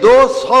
200